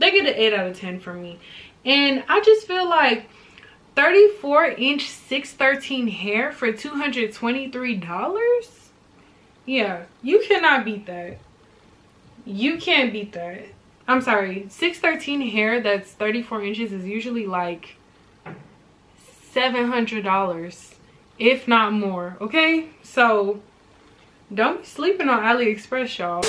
They get an 8 out of 10 from me. And I just feel like 34-inch 613 hair for $223. Yeah, you cannot beat that. You can't beat that. I'm sorry, 613 hair that's 34 inches is usually like $700, if not more. Okay, so don't be sleeping on AliExpress, y'all.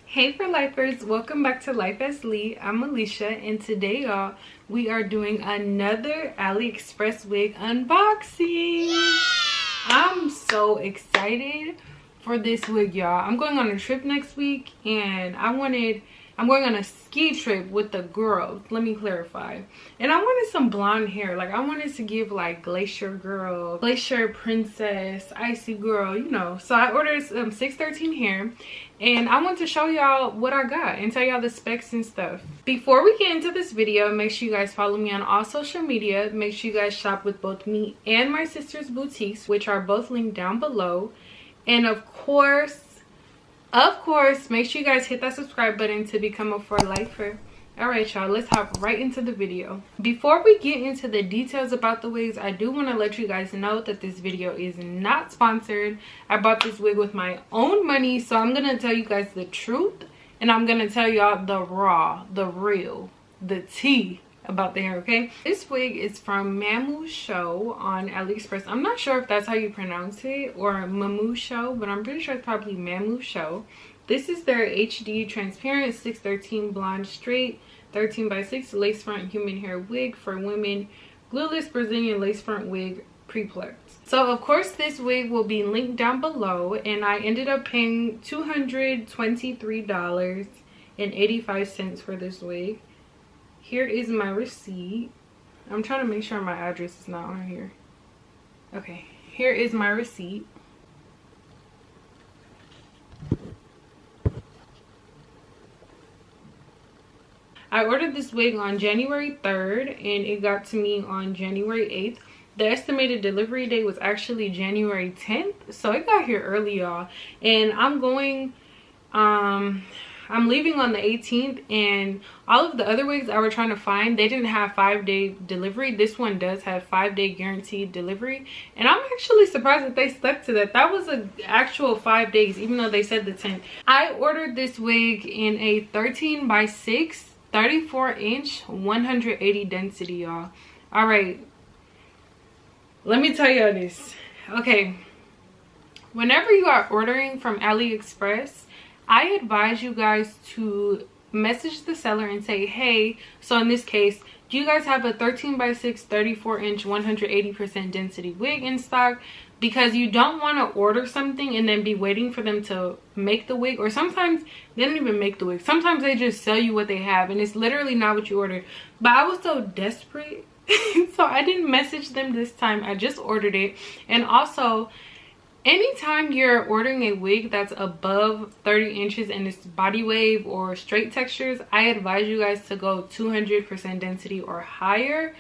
Hey for lifers, welcome back to Life as Lee. I'm Alicia, and today y'all we are doing another AliExpress wig unboxing. Yeah! I'm so excited for this wig, y'all. I'm going on a trip next week, and I'm going on a ski trip with the girls. Let me clarify. And I wanted some blonde hair. Like, I wanted to give like glacier girl, glacier princess, icy girl, you know. So I ordered some 613 hair, and I want to show y'all what I got and tell y'all the specs and stuff. Before we get into this video, make sure you guys follow me on all social media. Make sure you guys shop with both me and my sister's boutiques, which are both linked down below. And of course, make sure you guys hit that subscribe button to become a for lifer. All right, y'all, let's hop right into the video. Before we get into the details about the wigs, I do want to let you guys know that this video is not sponsored. I bought this wig with my own money, so I'm going to tell you guys the truth, and I'm going to tell y'all the raw, the real, the tea about the hair, okay? This wig is from MAMUSHOW on AliExpress. I'm not sure if that's how you pronounce it, or MAMUSHOW, but I'm pretty sure it's probably MAMUSHOW. This is their HD transparent 613 blonde straight 13x6 lace front human hair wig for women, glueless Brazilian lace front wig, pre-plucked. So of course this wig will be linked down below, and I ended up paying $223.85 for this wig. Here is my receipt. I'm trying to make sure my address is not on here. Okay, here is my receipt. I ordered this wig on January 3rd, and it got to me on January 8th. The estimated delivery date was actually January 10th, so it got here early, y'all. And I'm leaving on the 18th, and all of the other wigs I were trying to find, they didn't have 5-day delivery. This one does have 5-day guaranteed delivery, and I'm actually surprised that they stuck to that. That was an actual 5 days, even though they said the 10th. I ordered this wig in a 13x6 34-inch 180 density, y'all. All right, let me tell y'all this. Okay, whenever you are ordering from AliExpress, I advise you guys to message the seller and say, hey, so in this case, do you guys have a 13x6 34-inch 180% density wig in stock? Because you don't want to order something and then be waiting for them to make the wig, or sometimes they don't even make the wig. Sometimes they just sell you what they have, and it's literally not what you ordered. But I was so desperate so I didn't message them this time. I just ordered it. And also, anytime you're ordering a wig that's above 30 inches and it's body wave or straight textures, I advise you guys to go 200% density or higher,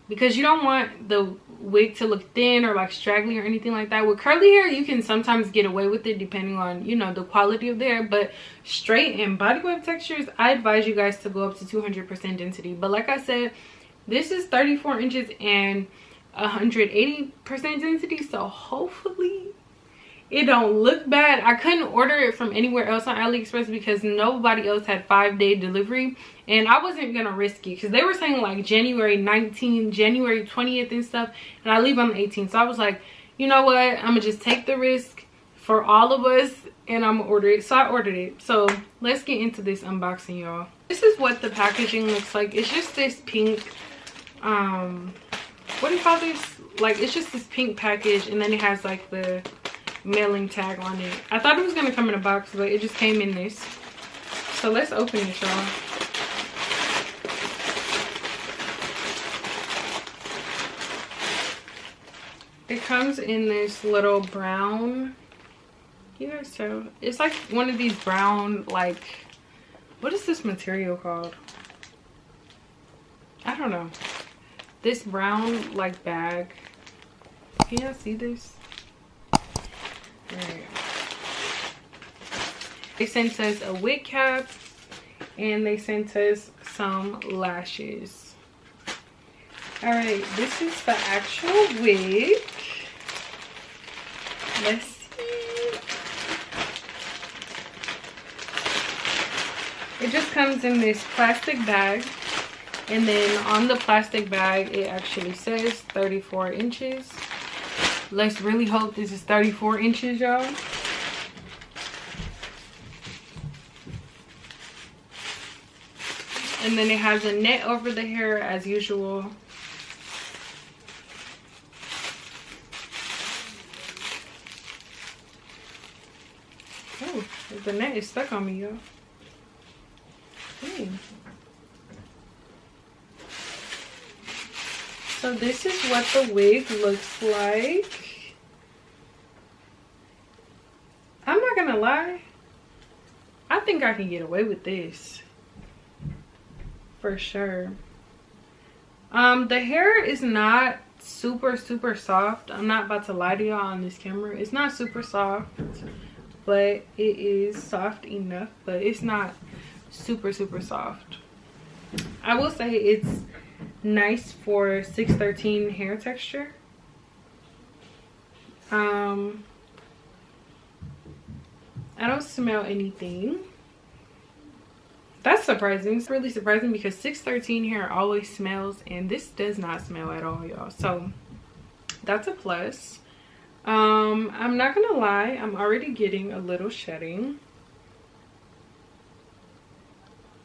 because you don't want the wig to look thin or like straggly or anything like that. With curly hair, you can sometimes get away with it depending on, you know, the quality of the hair, but straight and body wave textures, I advise you guys to go up to 200% density. But like I said, this is 34 inches and 180% density, so hopefully it don't look bad. I couldn't order it from anywhere else on AliExpress because nobody else had 5-day delivery, and I wasn't gonna risk it because they were saying like January 19th, January 20th and stuff, and I leave on the 18th. So I was like, you know what, I'm gonna just take the risk for all of us, and I'm gonna order it. So I ordered it. So let's get into this unboxing, y'all. This is what the packaging looks like. It's just this pink, what do you call this? Like, it's just this pink package, and then it has like the mailing tag on it. I thought it was gonna come in a box, but it just came in this. So let's open it, y'all. It comes in this little brown, you guys tell, it's like one of these brown, like, what is this material called? don't know, this brown like bag. Can y'all see this? Right. They sent us a wig cap and they sent us some lashes. All right, this is the actual wig. Let's see. It just comes in this plastic bag, and then on the plastic bag it actually says 34 inches. Let's really hope this is 34 inches, y'all. And then it has a net over the hair as usual. Oh, the net is stuck on me, y'all. Okay. So this is what the wig looks like. I'm not gonna lie, I think I can get away with this for sure. The hair is not super soft. I'm not about to lie to y'all on this camera. It's not super soft, but it is soft enough, but it's not super soft. I will say it's nice for 613 hair texture. I don't smell anything. That's surprising. It's really surprising because 613 hair always smells, and this does not smell at all, y'all. So that's a plus. I'm not gonna lie, I'm already getting a little shedding.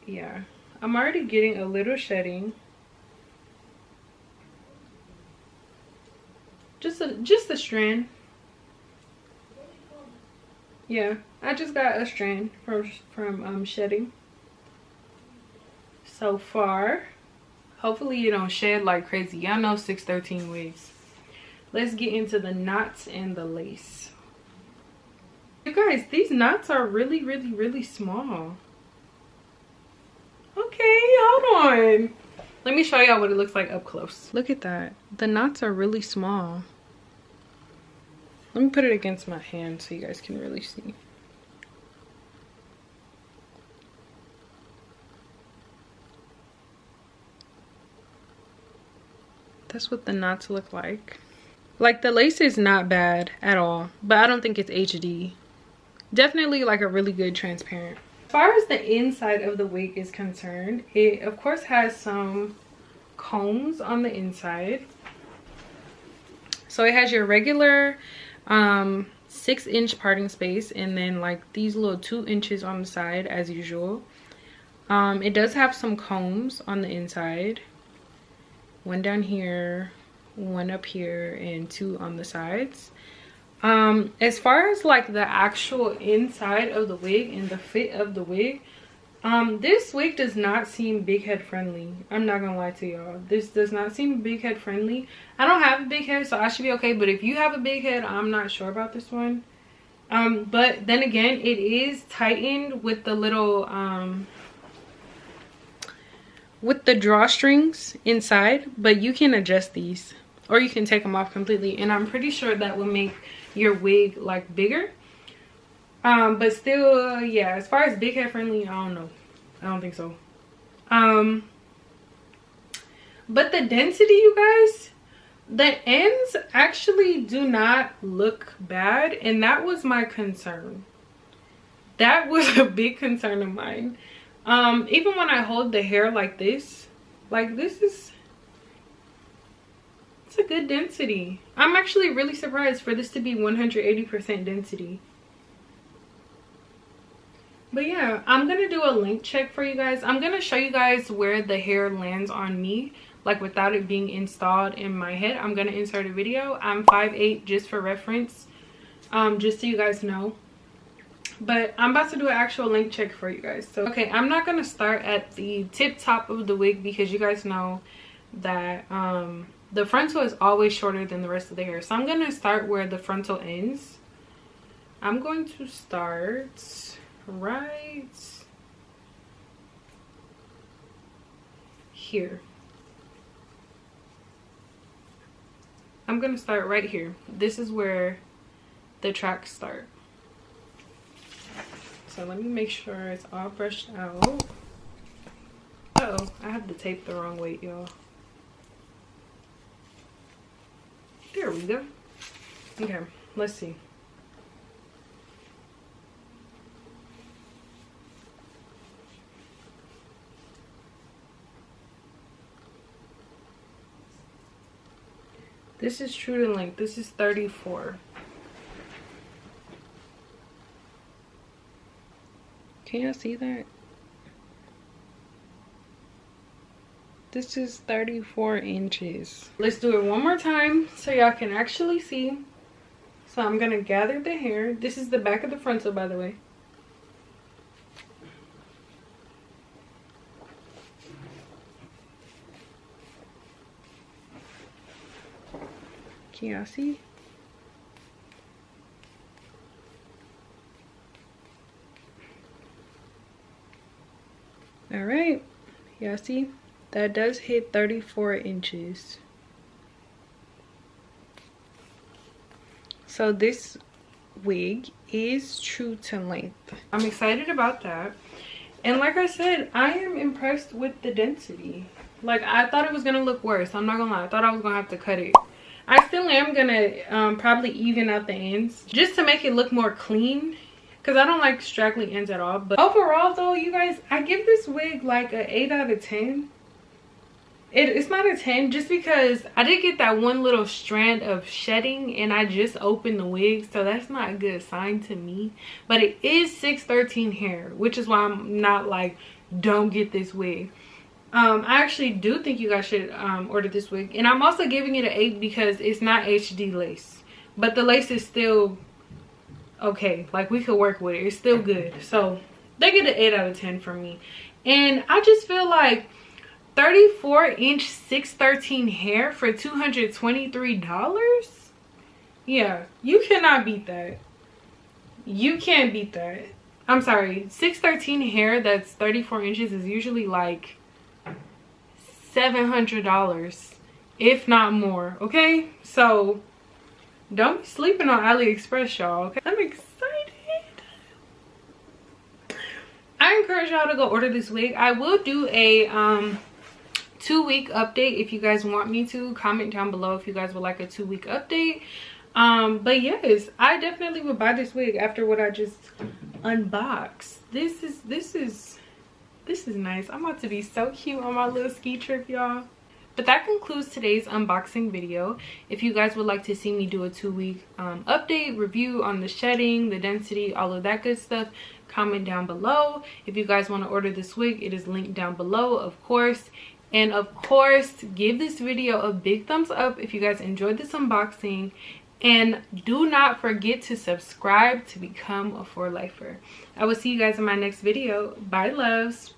Yeah, I'm already getting a little shedding. Just a strand. Yeah, I just got a strand from shedding so far. Hopefully you don't shed like crazy. Y'all know 613 wigs. Let's get into the knots and the lace. You guys, these knots are really small. Okay, hold on. Let me show y'all what it looks like up close. Look at that. The knots are really small. Let me put it against my hand so you guys can really see. That's what the knots look like. Like, the lace is not bad at all, but I don't think it's HD. Definitely like a really good transparent. As far as the inside of the wig is concerned, it of course has some combs on the inside. So it has your regular 6-inch parting space, and then like these little 2 inches on the side as usual. It does have some combs on the inside. One down here, one up here, and 2 on the sides. As far as like the actual inside of the wig and the fit of the wig, this wig does not seem big head friendly. I'm not gonna lie to y'all, this does not seem big head friendly. I don't have a big head, so I should be okay, but if you have a big head, I'm not sure about this one. But then again, it is tightened with the little with the drawstrings inside, but you can adjust these or you can take them off completely, and I'm pretty sure that will make your wig like bigger. But still, yeah, as far as big head friendly, I don't know, I don't think so. But the density, you guys, the ends actually do not look bad, and that was my concern. That was a big concern of mine. Even when I hold the hair like this is, it's a good density. I'm actually really surprised for this to be 180% density. But yeah, I'm gonna do a length check for you guys. I'm gonna show you guys where the hair lands on me, like without it being installed in my head. I'm gonna insert a video. I'm 5'8", just for reference, just so you guys know. But I'm about to do an actual length check for you guys. So okay, I'm not gonna start at the tip top of the wig because you guys know that the frontal is always shorter than the rest of the hair. So I'm gonna start where the frontal ends. I'm going to start right here. I'm gonna start right here. This is where the tracks start. So let me make sure it's all brushed out. Uh-oh, I have the tape the wrong way, y'all. There we go. Okay, let's see. This is true to length. This is 34. Can y'all see that? This is 34 inches. Let's do it one more time so y'all can actually see. So I'm gonna gather the hair. This is the back of the frontal, by the way. Can y'all see? All right, y'all see? That does hit 34 inches. So this wig is true to length. I'm excited about that. And like I said, I am impressed with the density. Like, I thought it was gonna look worse. I'm not gonna lie. I thought I was gonna have to cut it. I still am gonna probably even out the ends just to make it look more clean, because I don't like straggly ends at all. But overall though, you guys, I give this wig like an 8 out of 10. It's not a 10 just because I did get that one little strand of shedding and I just opened the wig, so that's not a good sign to me. But it is 613 hair, which is why I'm not like, don't get this wig. I actually do think you guys should order this wig, and I'm also giving it an 8 because it's not HD lace, but the lace is still okay. Like, we could work with it. It's still good. So they get an 8 out of 10 from me. And I just feel like 34-inch 613 hair for $223. Yeah, you cannot beat that. You can't beat that. I'm sorry, 613 hair that's 34 inches is usually like $700, if not more. Okay, so don't be sleeping on AliExpress, y'all. Okay, I'm excited. I encourage y'all to go order this wig. I will do a 2-week update if you guys want me to. Comment down below if you guys would like a 2-week update. But yes, I definitely would buy this wig after what I just unboxed. This is nice. I'm about to be so cute on my little ski trip, y'all. But that concludes today's unboxing video. If you guys would like to see me do a 2-week update review on the shedding, the density, all of that good stuff, comment down below. If you guys want to order this wig, it is linked down below, of course. And of course, give this video a big thumbs up if you guys enjoyed this unboxing. And do not forget to subscribe to become a 4-lifer. I will see you guys in my next video. Bye, loves.